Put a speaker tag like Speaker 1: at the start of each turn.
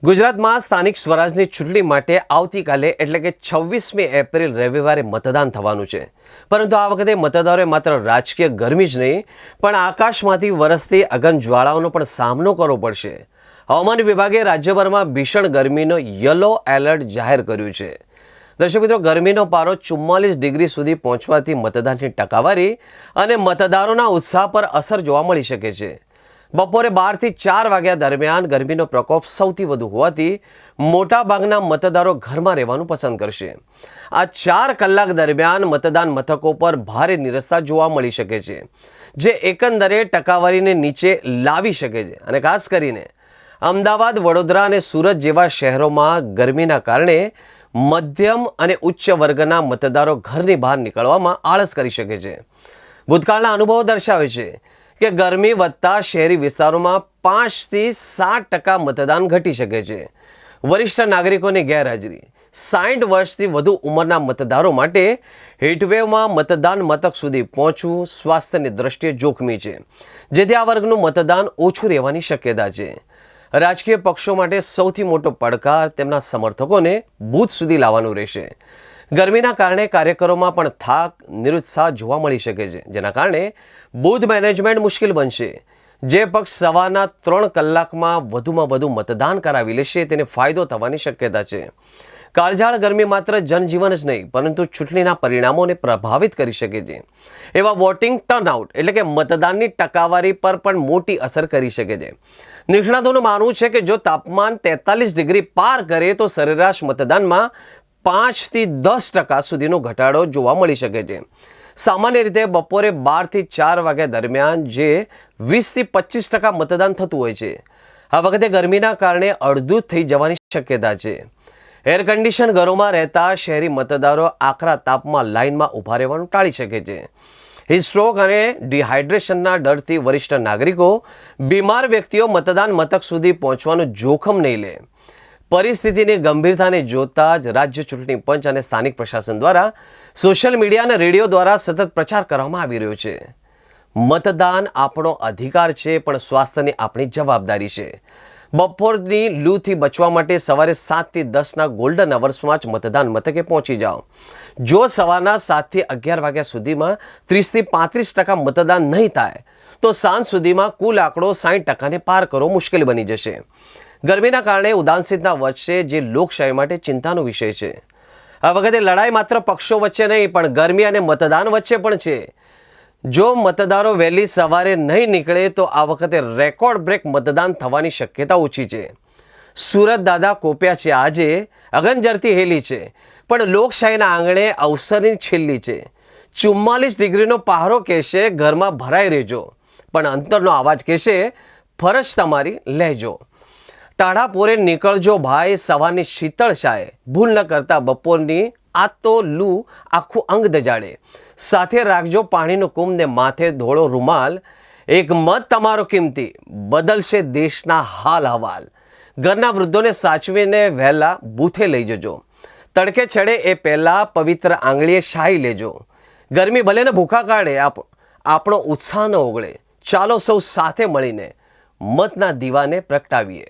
Speaker 1: ગુજરાતમાં સ્થાનિક સ્વરાજની ચૂંટણી માટે આવતીકાલે એટલે કે 26મી એપ્રિલ રવિવારે મતદાન થવાનું છે. પરંતુ આ વખતે મતદારોએ માત્ર રાજકીય ગરમી જ નહીં પણ આકાશમાંથી વરસતી અગન જ્વાળાઓનો પણ સામનો કરવો પડશે. હવામાન વિભાગે રાજ્યભરમાં ભીષણ ગરમીનો યલો એલર્ટ જાહેર કર્યું છે. દર્શક મિત્રો, ગરમીનો પારો 44 ડિગ્રી સુધી પહોંચવાથી મતદાનની ટકાવારી અને મતદારોના ઉત્સાહ પર અસર જોવા મળી શકે છે. બપોરે 12 થી 4 વાગ્યા દરમિયાન ગરમીનો પ્રકોપ સૌથી વધુ હોવાથી મોટાભાગના મતદારો ઘરમાં રહેવાનું પસંદ કરશે. આ 4 કલાક દરમિયાન મતદાન મથકો પર ભારે નિરસતા જોવા મળી શકે છે, જે એકંદરે ટકાવારીને નીચે લાવી શકે છે. અને ખાસ કરીને અમદાવાદ, વડોદરા અને સુરત જેવા શહેરોમાં ગરમીના કારણે મધ્યમ અને ઉચ્ચ વર્ગના મતદારો ઘરની બહાર નીકળવામાં આળસ કરી શકે છે. ભૂતકાળના અનુભવો દર્શાવે છે કે ગરમી વધતા શહેરી વિસ્તારોમાં 5 થી 7% મતદાન ઘટી શકે છે. વરિષ્ઠ નાગરિકોની ગેરહાજરી, 60 વર્ષથી વધુ ઉંમરના મતદારો માટે હીટવેવમાં મતદાન મથક સુધી પહોંચવું સ્વાસ્થ્યની દ્રષ્ટિએ જોખમી છે, જેથી આ વર્ગનું મતદાન ઓછું રહેવાની શક્યતા છે. રાજકીય પક્ષો માટે સૌથી મોટો પડકાર તેમના સમર્થકોને બૂથ સુધી લાવવાનું રહેશે. ગરમીના કારણે કાર્યકરોમાં પણ થાક, નિરુત્સાહ જોવા મળી શકે છે, જેના કારણે બૂથ મેનેજમેન્ટ મુશ્કેલ બનશે. જે પક્ષ સવારના 3 કલાકમાં વધુમાં વધુ મતદાન કરાવી લેશે તેને ફાયદો થવાની શક્યતા છે. કાળઝાળ ગરમી માત્ર જનજીવન જ નહીં પરંતુ ચૂંટણીના પરિણામોને પ્રભાવિત કરી શકે છે. એવા વોટિંગ ટર્નઆઉટ એટલે કે મતદાનની ટકાવારી પર પણ મોટી અસર કરી શકે છે. નિષ્ણાતોનું માનવું છે કે જો તાપમાન 43 ડિગ્રી પાર કરે તો સરેરાશ મતદાનમાં 5 થી 10% સુધીનો ઘટાડો જોવા મળી શકે છે. સામાન્ય રીતે બપોરે 12 થી 4 વાગ્યા દરમિયાન જે 20 થી 25% મતદાન થતું હોય છે, આ વખતે ગરમીના કારણે અડધું થઈ જવાની શક્યતા છે. એર કન્ડિશન ઘરોમાં રહેતા શહેરી મતદારો આકરા તાપમાં લાઇનમાં ઊભા રહેવાનું ટાળી શકે છે. હીટસ્ટ્રોક અને ડિહાઇડ્રેશનના ડરથી વરિષ્ઠ નાગરિકો, બીમાર વ્યક્તિઓ મતદાન મથક સુધી પહોંચવાનું જોખમ નહીં લે. પરિસ્થિતિની ગંભીરતાને જોતા જ રાજ્ય ચૂંટણી પંચ અને સ્થાનિક પ્રશાસન દ્વારા સોશિયલ મીડિયા અને રેડિયો દ્વારા સતત પ્રચાર કરવામાં આવી રહ્યો છે. મતદાન આપણો અધિકાર છે, પણ સ્વાસ્થ્યની આપણી જવાબદારી છે. બપોરની લૂથી બચવા માટે સવારે 7 થી 10ના ગોલ્ડન અવર્સમાં જ મતદાન મથકે પહોંચી જાઓ. જો સવારના 7 થી 11 વાગ્યા સુધીમાં 30 થી 35% મતદાન નહીં થાય તો સાંજ સુધીમાં કુલ આંકડો 60%ને પાર કરવો મુશ્કેલ બની જશે. ગરમીના કારણે ઉદાસીનતા વધશે, જે લોકશાહી માટે ચિંતાનો વિષય છે. આ વખતે લડાઈ માત્ર પક્ષો વચ્ચે નહીં પણ ગરમી અને મતદાન વચ્ચે પણ છે. જો મતદારો વહેલી સવારે નહીં નીકળે તો આ વખતે રેકોર્ડ બ્રેક મતદાન થવાની શક્યતા ઓછી છે. સુરત દાદા કોપ્યા છે, આજે અગનજરતી હેલી છે, પણ લોકશાહીના આંગણે અવસરની છેલ્લી છે. 44 ડિગ્રીનો પહારો કહેશે ઘરમાં ભરાઈ રહેજો, પણ અંતરનો અવાજ કહેશે ફરજ તમારી લેજો. ટાઢા પોરે નીકળજો ભાઈ, સવારની શીતળ શાએ, ભૂલ ન કરતા બપોરની આ તો લૂ આખું અંગ દજાડે. સાથે રાખજો પાણીનો કુંભ ને માથે ધોળો રૂમાલ. એક મત તમારો કિંમતી, બદલશે દેશના હાલ હવાલ. ઘરના વૃદ્ધોને સાચવીને વહેલા બૂથે લઈ જજો. તડકે ચડે એ પહેલાં પવિત્ર આંગળીએ શાહી લેજો. ગરમી ભલે ને ભૂખા કાઢે, આપણો ઉત્સાહ ન ઓગળે. ચાલો સૌ સાથે મળીને મતના દીવાને પ્રગટાવીએ.